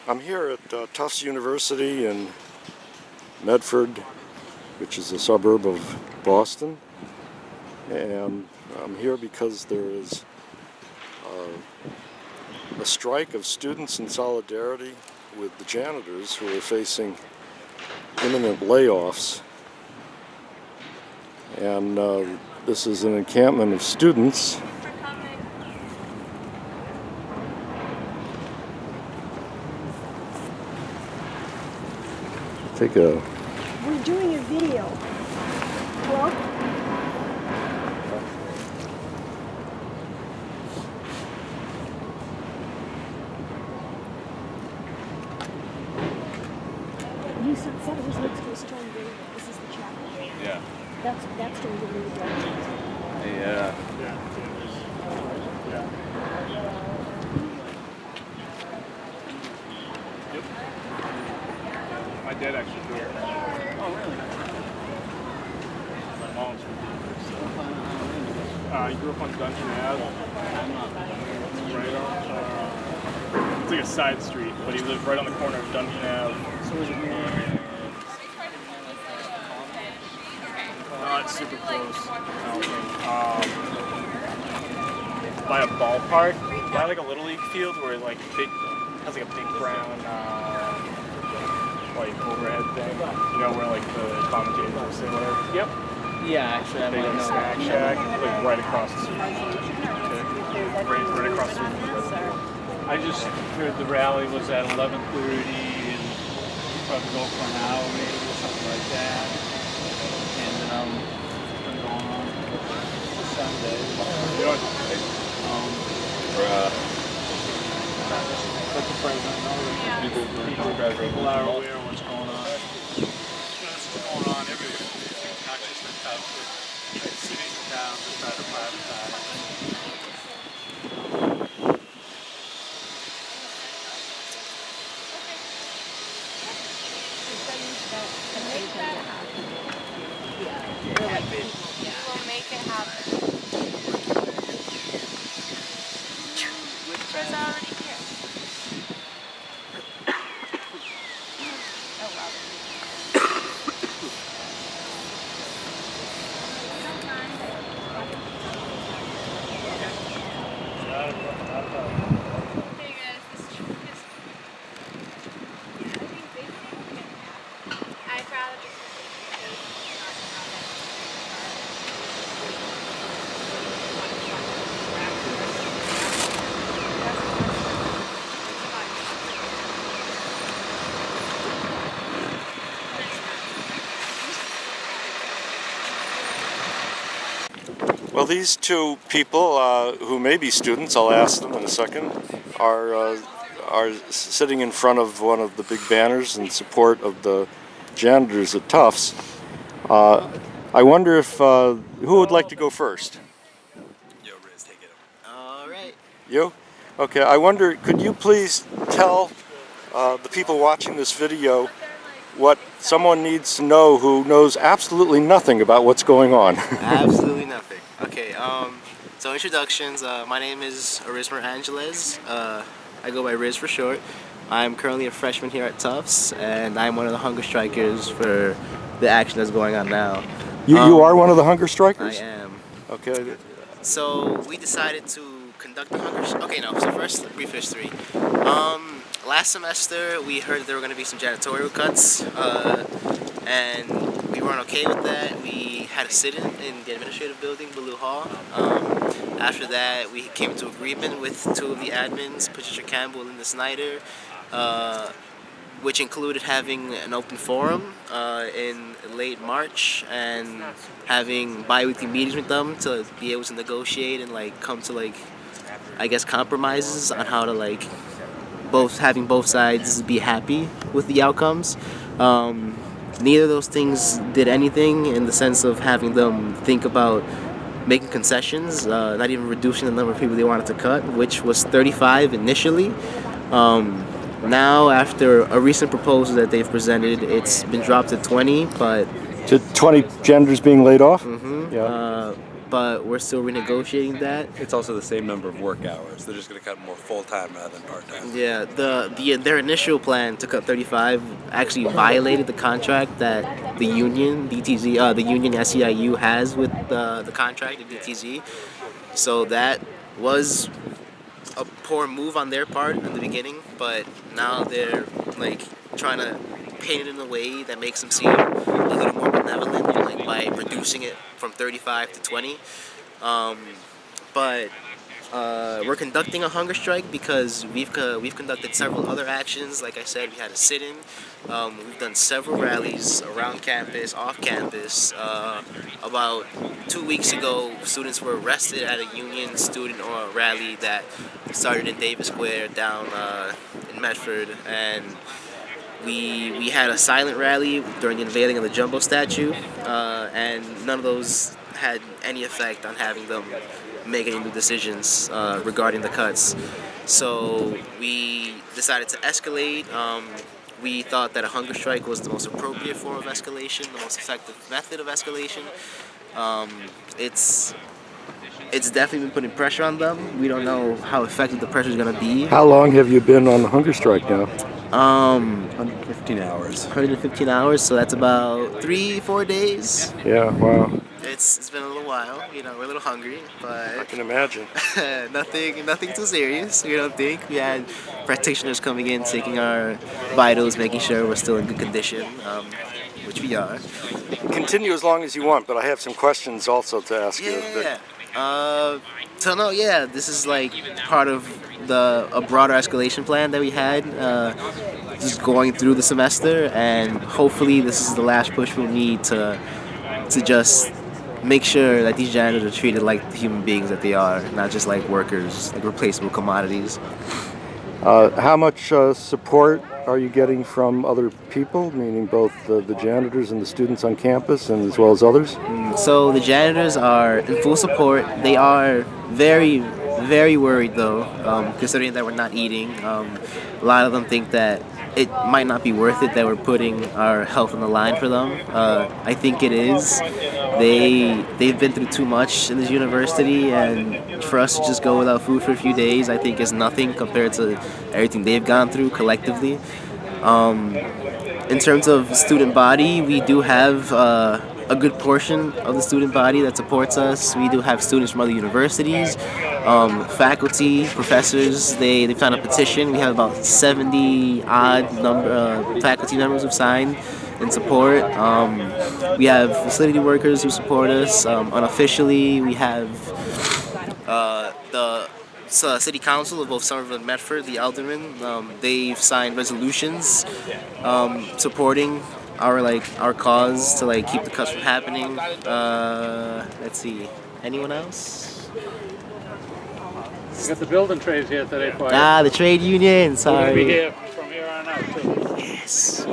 I'm here at Tufts University in Medford, which is a suburb of Boston, and I'm here because there is a strike of students in solidarity with the janitors who are facing imminent layoffs. And this is an encampment of students. We're doing a video. Hello? You said it was next to a stone building. This is the chapel. Yeah. That's stone building the directions. Yeah. Yep. My dad actually grew up. Oh, really? My mom's from Tufts. He grew up on Dungeon Ave. Right on. It's like a side street, but he lived right on the corner of Dungeon Ave. So is it more? It's super close. By a ballpark, by like a little league field where like has like a big brown like overhead thing. You know where like the commentators will say whatever. Yep. Yeah, actually, I big might like know. snack shack, like right across the street. Right across the street. I just heard the rally was at 11:30 and probably go for an hour maybe or something like that. And then it's been going on Sunday. You know what? Let the president know that people are aware of what's going on. It's going on everywhere, not just in Tufts, but cities and towns that try to privatize. We'll make it happen. Which already here. Oh wow. Hey guys, this is I'd rather just Well, these two people, who may be students, I'll ask them in a second, are sitting in front of one of the big banners in support of the janitors at Tufts. I wonder if who would like to go first? Yo, Riz, take it. All right. You? Okay. I wonder, could you please tell the people watching this video what someone needs to know who knows absolutely nothing about what's going on? Absolutely nothing. Okay, so introductions. My name is Arismer Angeles. I go by Riz for short. I'm currently a freshman here at Tufts, and I'm one of the hunger strikers for the action that's going on now. You are one of the hunger strikers? I am. Okay. So we decided to conduct the hunger. Okay, no. So first, brief history. Last semester, we heard that there were going to be some janitorial cuts, and we weren't okay with that. We had a sit-in in the administrative building, Ballou Hall. After that, we came to agreement with two of the admins, Patricia Campbell and Linda Snyder, which included having an open forum in late March and having bi-weekly meetings with them to be able to negotiate and like come to like, I guess, compromises on how to like having both sides be happy with the outcomes. Neither of those things did anything in the sense of having them think about making concessions, not even reducing the number of people they wanted to cut, which was 35 initially. Now, after a recent proposal that they've presented, it's been dropped to 20, but... To 20 janitors being laid off? Mm-hmm. Yeah. but we're still renegotiating that. It's also the same number of work hours. They're just going to cut more full-time rather than part-time. Yeah, their initial plan to cut 35 actually violated the contract that the union DTZ, the union SEIU has with the contract of DTZ. So that was a poor move on their part in the beginning, but now they're like trying to paint it in a way that makes them seem a little more benevolent, like by reducing it from 35 to 20. But we're conducting a hunger strike because we've conducted several other actions. Like I said, we had a sit-in. We've done several rallies around campus, off campus. About 2 weeks ago, students were arrested at a union student or rally that started in Davis Square down in Medford, and we had a silent rally during the unveiling of the Jumbo statue, and none of those had any effect on having them make any new decisions regarding the cuts. So we decided to escalate. We thought that a hunger strike was the most appropriate form of escalation, the most effective method of escalation. It's definitely been putting pressure on them. We don't know how effective the pressure is going to be. How long have you been on the hunger strike now? 115 hours. 115 hours, so that's about 3-4 days. Yeah, wow. It's been a little while, we're a little hungry, I but can imagine. nothing too serious. We don't think. We had practitioners coming in, taking our vitals, making sure we're still in good condition, which we are. Continue as long as you want, but I have some questions also to ask you. This is like part of a broader escalation plan that we had, just going through the semester, and hopefully this is the last push we'll need to just make sure that these janitors are treated like the human beings that they are, not just like workers, like replaceable commodities. How much support are you getting from other people, meaning both the janitors and the students on campus, and as well as others? So the janitors are in full support. They are very, very worried though, considering that we're not eating. A lot of them think that it might not be worth it that we're putting our health on the line for them. I think it is. They've been through too much in this university, and for us to just go without food for a few days, I think is nothing compared to everything they've gone through collectively. In terms of student body, we do have a good portion of the student body that supports us. We do have students from other universities, faculty, professors. They found a petition. We have about 70 odd faculty members who've signed in support. We have facility workers who support us. Unofficially, we have the city council of both Somerville and Medford, the aldermen. They've signed resolutions supporting our cause to keep the cuts from happening. Let's see, anyone else? We got the building trades here today for you. The trade union. We're Sorry. gonna be here from here on out too. Yes.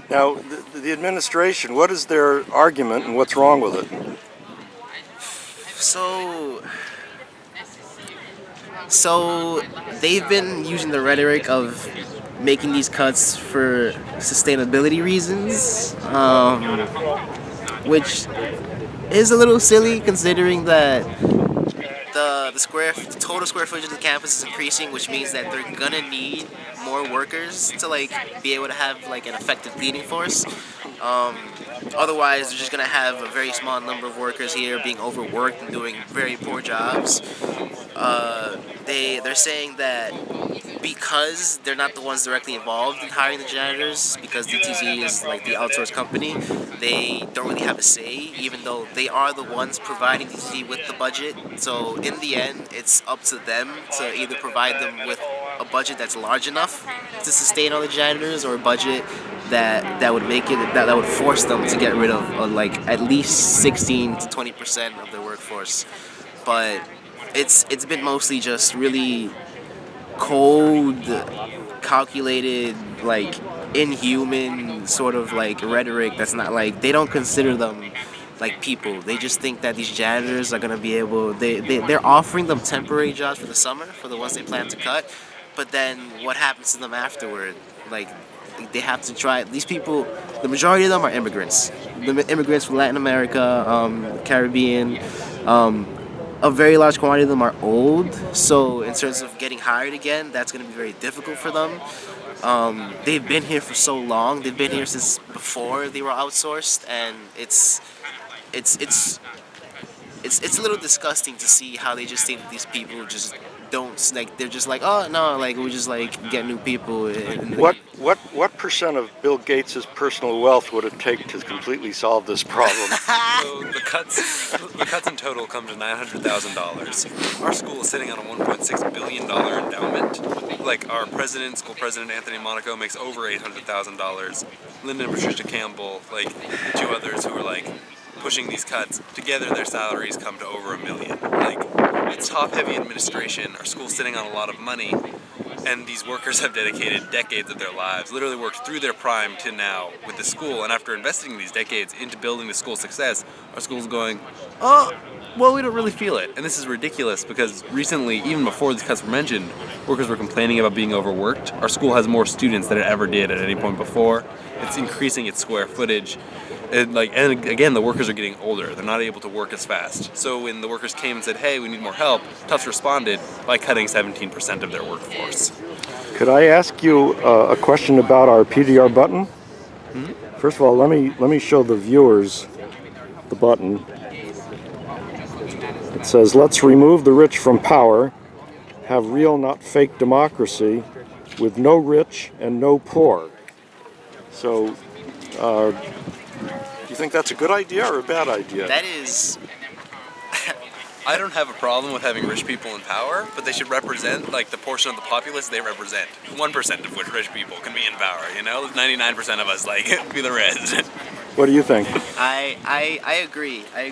Now, the administration, what is their argument and what's wrong with it? So they've been using the rhetoric of making these cuts for sustainability reasons, which is a little silly considering that the total square footage of the campus is increasing, which means that they're gonna need more workers to be able to have an effective cleaning force. Otherwise, they're just gonna have a very small number of workers here being overworked and doing very poor jobs. They're saying that because they're not the ones directly involved in hiring the janitors, because DTZ is the outsourced company, they don't really have a say, even though they are the ones providing DTZ with the budget. So in the end, it's up to them to either provide them with a budget that's large enough to sustain all the janitors, or a budget that would make it that would force them to get rid of at least 16 to 20% of their workforce. But it's been mostly just really cold, calculated, inhuman sort of rhetoric that's not they don't consider them people. They just think that these janitors are gonna be able. They're offering them temporary jobs for the summer for the ones they plan to cut, but then what happens to them afterward? they have to try. These people, the majority of them are immigrants. The immigrants from Latin America, Caribbean. A very large quantity of them are old, so in terms of getting hired again, that's going to be very difficult for them. They've been here for so long. They've been here since before they were outsourced, and it's a little disgusting to see how they just think that these people just don't, like, they're just like, oh no, like we just like get new people. What percent of Bill Gates' personal wealth would it take to completely solve this problem? So the cuts in total come to $900,000. Our school is sitting on a $1.6 billion endowment. Like our school president Anthony Monaco makes over $800,000. Lyndon and Patricia Campbell, like the two others who are like pushing these cuts, together their salaries come to over $1 million. Like, it's top-heavy administration. Our school's sitting on a lot of money, and these workers have dedicated decades of their lives, literally worked through their prime to now with the school, and after investing these decades into building the school's success, our school's going, oh, well, we don't really feel it. And this is ridiculous because recently, even before these cuts were mentioned, workers were complaining about being overworked. Our school has more students than it ever did at any point before. It's increasing its square footage. And again, the workers are getting older. They're not able to work as fast. So when the workers came and said, hey, we need more help, Tufts responded by cutting 17% of their workforce. Could I ask you a question about our PDR button? First of all, let me show the viewers the button. It says, let's remove the rich from power, have real, not fake democracy, with no rich and no poor. So, do you think that's a good idea or a bad idea? That is. I don't have a problem with having rich people in power, but they should represent like the portion of the populace they represent. 1% of which rich people can be in power, you know? 99% of us like be the rest. What do you think? I agree. I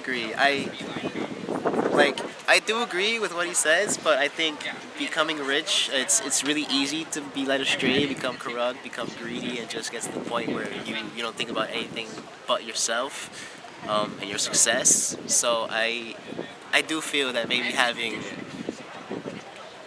do agree with what he says, but I think becoming rich, it's really easy to be led astray, become corrupt, become greedy, and just get to the point where you don't think about anything but yourself and your success. So I do feel that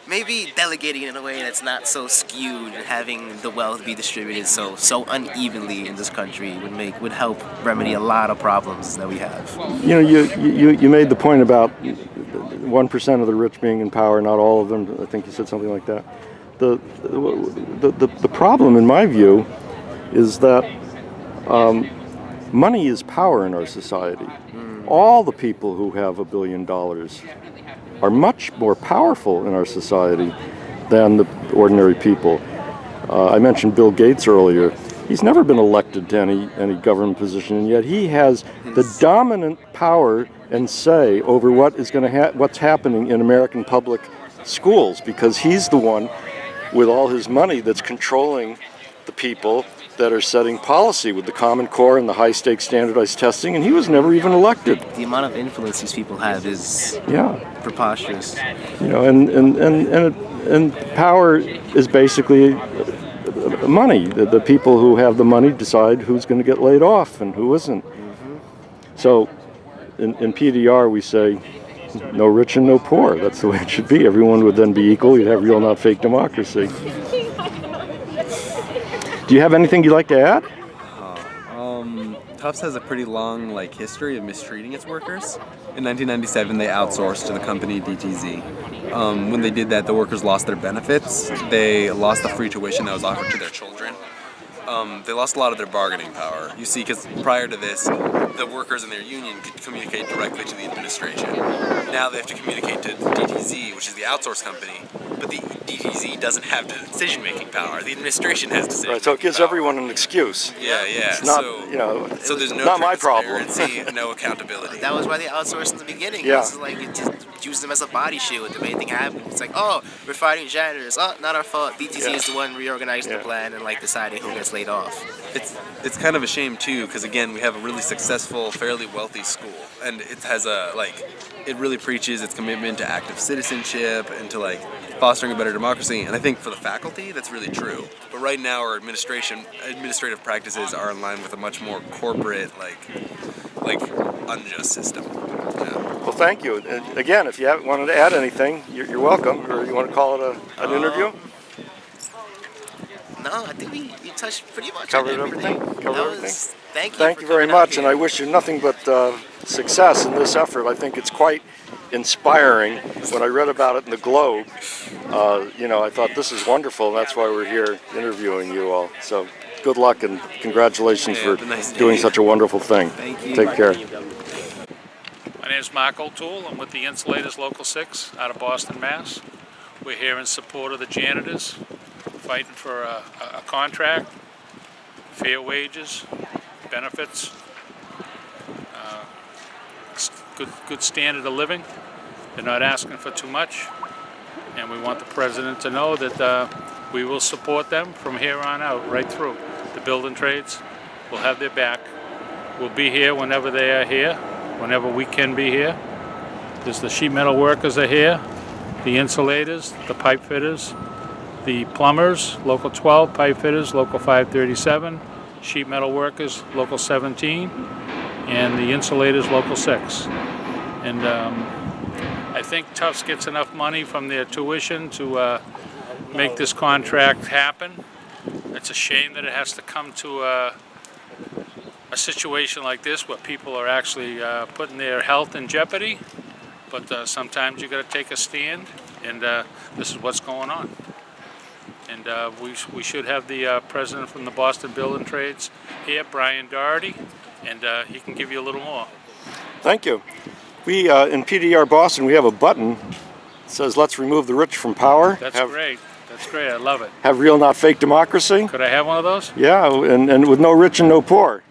maybe delegating in a way that's not so skewed and having the wealth be distributed so unevenly in this country would help remedy a lot of problems that we have. You know, you made the point about 1% of the rich being in power, not all of them. I think you said something like that. The problem, in my view, is that money is power in our society. All the people who have $1 billion are much more powerful in our society than the ordinary people. I mentioned Bill Gates earlier. He's never been elected to any government position, and yet he has the dominant power and say over what's happening in American public schools, because he's the one with all his money that's controlling the people that are setting policy with the Common Core and the high-stakes standardized testing, and he was never even elected. The amount of influence these people have is preposterous. You know, and power is basically money. The people who have the money decide who's going to get laid off and who isn't. So in PDR we say no rich and no poor. That's the way it should be. Everyone would then be equal. You'd have real, not fake democracy. Do you have anything you'd like to add? Tufts has a pretty long history of mistreating its workers. In 1997, they outsourced to the company DTZ. When they did that, the workers lost their benefits. They lost the free tuition that was offered to their children. They lost a lot of their bargaining power. You see, because prior to this, the workers in their union could communicate directly to the administration. Now they have to communicate to DTZ, which is the outsource company, but the DTZ doesn't have the decision-making power. The administration has decision-making power. Right, so it gives everyone an excuse. Yeah. It's not, so there's no not my problem. transparency, no accountability. That was why they outsourced in the beginning. Yeah. It's like it just used them as a body shield. If anything happened, it's like, oh, we're fighting janitors. Oh, not our fault. DTZ is the one reorganizing the plan and deciding who gets laid off. It's kind of a shame too, because again, we have a really successful, fairly wealthy school, and it has it really preaches its commitment to active citizenship and to fostering a better democracy. And I think for the faculty, that's really true. But right now, our administrative practices are in line with a much more corporate, unjust system. Yeah. Well, thank you. And again, if you wanted to add anything, you're welcome. Or you want to call it an interview? No, I think we touched pretty much Covered on everything? Covered That everything? was, thank you. Thank for you very coming out much, and here. I wish you nothing but success in this effort. I think it's quite inspiring. When I read about it in the Globe, you know, I thought this is wonderful, and that's why we're here interviewing you all. So good luck and congratulations Yeah, for have a nice doing day. such a wonderful thing. Thank you. Take care. My name is Mark O'Toole. I'm with the Insulators Local 6 out of Boston, Mass. We're here in support of the janitors, fighting for a contract, fair wages, benefits, good standard of living. They're not asking for too much, and we want the president to know that we will support them from here on out, right through. The building trades will have their back. We'll be here whenever they are here, whenever we can be here. There's the sheet metal workers are here, the insulators, the pipe fitters, the plumbers, local 12, pipe fitters, local 537, sheet metal workers, local 17, and the insulators, local 6. And I think Tufts gets enough money from their tuition to make this contract happen. It's a shame that it has to come to a situation like this where people are actually putting their health in jeopardy, but sometimes you got to take a stand, and this is what's going on. And we should have the president from the Boston Building Trades here, Brian Doherty, and he can give you a little more. Thank you. We in PDR Boston, we have a button that says "Let's remove the rich from power." That's great. That's great. I love it. Have real, not fake democracy. Could I have one of those? Yeah, and with no rich and no poor.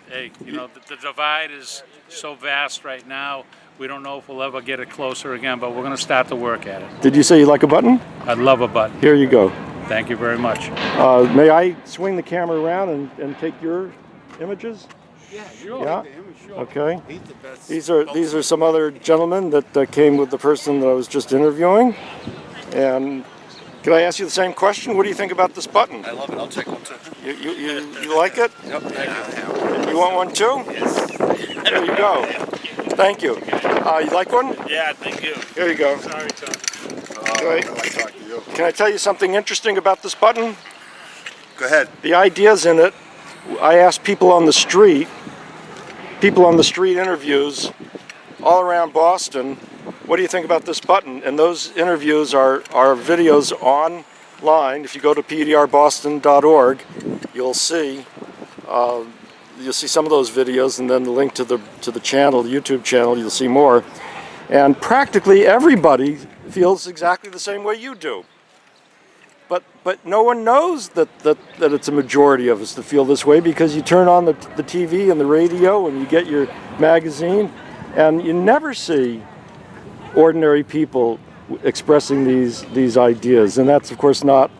Hey, you know, the divide is so vast right now. We don't know if we'll ever get it closer again, but we're going to start to work at it. Did you say you like a button? I'd love a button. Here you go. Thank you very much. May I swing the camera around and take your images? Yeah, sure. Yeah. Okay. These are some other gentlemen that came with the person that I was just interviewing. And can I ask you the same question? What do you think about this button? I love it. I'll take one too. You like it? Yep, thank you. You want one too? Yes. Here you go. Thank you. You like one? Yeah, thank you. Here you go. Sorry, Tom. Right. I like talking to you. Can I tell you something interesting about this button? Go ahead. The ideas in it, I asked people on the street interviews all around Boston, what do you think about this button? And those interviews are videos online. If you go to pdrboston.org, you'll see some of those videos, and then the link to the channel, the YouTube channel, you'll see more. And practically everybody feels exactly the same way you do. But no one knows that it's a majority of us that feel this way, because you turn on the TV and the radio and you get your magazine, and you never see ordinary people expressing these ideas. And that's, of course, not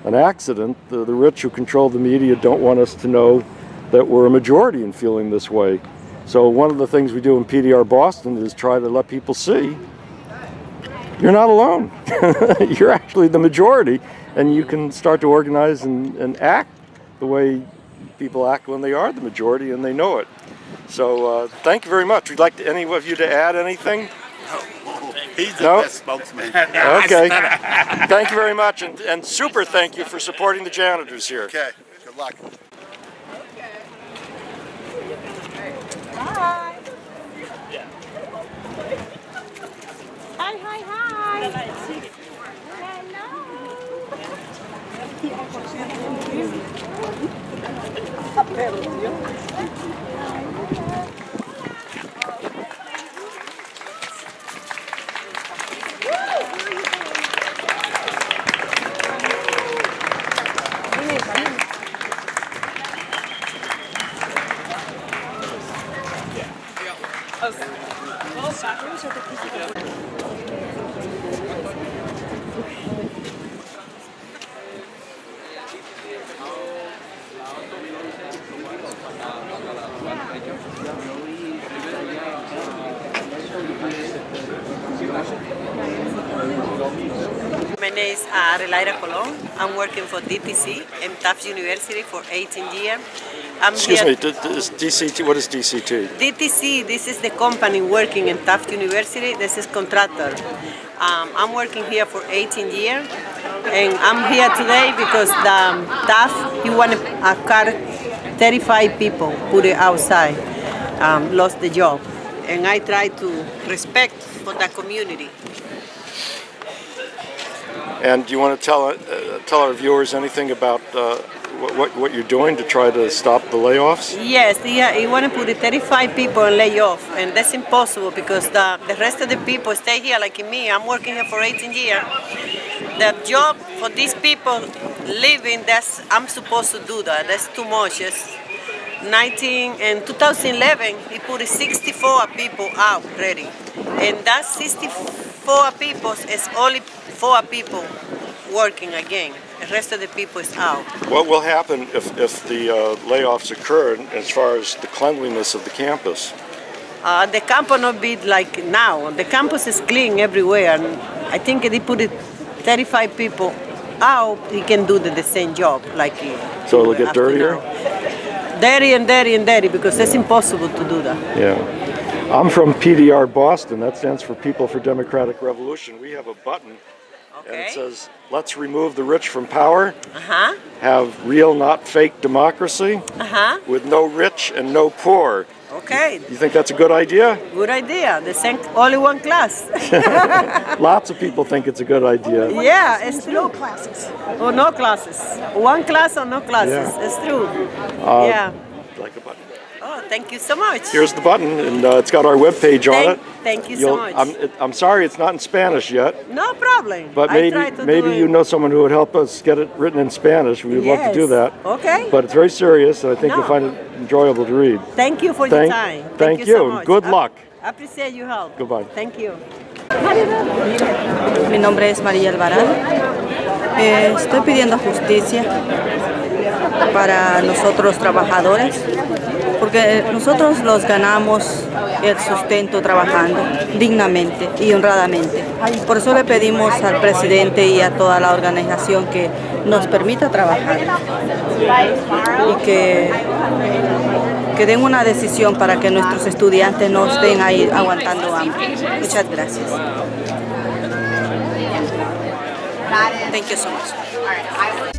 an accident. The rich who control the media don't want us to know that we're a majority in feeling this way. So one of the things we do in PDR Boston is try to let people see you're not alone. You're actually the majority, and you can start to organize and act the way people act when they are the majority and they know it. So thank you very much. Would like any of you to add anything? He's the No? best spokesman. Okay. Thank you very much, and super thank you for supporting the janitors here. Okay, good luck. Hi. Hi, hi, hi. My name is Adelaida Colon. I'm working for DTC in Tufts University for 18 years. Excuse me, is DCT, what is DCT? DTC, this is the company working in Tufts University. This is contractor. I'm working here for 18 years. And I'm here today because the Tufts, he wanted a car, 35 people put it outside, lost the job. And I try to respect for the community. And do you want to tell our viewers anything about what you're doing to try to stop the layoffs? Yes, he want to put 35 people and lay off, and that's impossible because the rest of the people stay here like me. I'm working here for 18 years. The job for these people living, I'm supposed to do that. That's too much. In 2011, he put 64 people out ready, and that 64 people is only 4 people working again. The rest of the people is out. What will happen if the layoffs occur as far as the cleanliness of the campus? The campus not be like now. The campus is clean everywhere, and I think if they put 35 people out, he can do the same job like. So it'll get dirtier? Dirty and dirty and dirty because it's impossible to do that. Yeah. I'm from PDR Boston. That stands for People for Democratic Revolution. We have a button. Okay. And it says, let's remove the rich from power, Uh-huh. have real, not fake democracy, Uh-huh. with no rich and no poor. Okay. You think that's a good idea? Good idea. The same, only one class. Lots of people think it's a good idea. Yeah, it's No true. classes. Or no classes. One class or no classes. Yeah. It's true. Yeah. Like a button. Oh, thank you so much. Here's the button, and it's got our webpage on it. Thank you so much. I'm sorry it's not in Spanish yet, No problem. but I try to maybe do you it. know someone who would help us get it written in Spanish. We would love to do Yes. that. Okay. But it's very serious, and I think No. you'll find it enjoyable to read. Thank you for your time. Thank you you. so much. Good luck. I appreciate your help. Goodbye. Thank you. Mi nombre es María Alvarado. Estoy pidiendo justicia para nosotros los trabajadores, porque nosotros los ganamos el sustento trabajando dignamente y honradamente. Por eso le pedimos al presidente y a toda la organización que nos permita trabajar y que den una decisión para que nuestros estudiantes no estén ahí aguantando hambre. Muchas gracias. Thank you so much.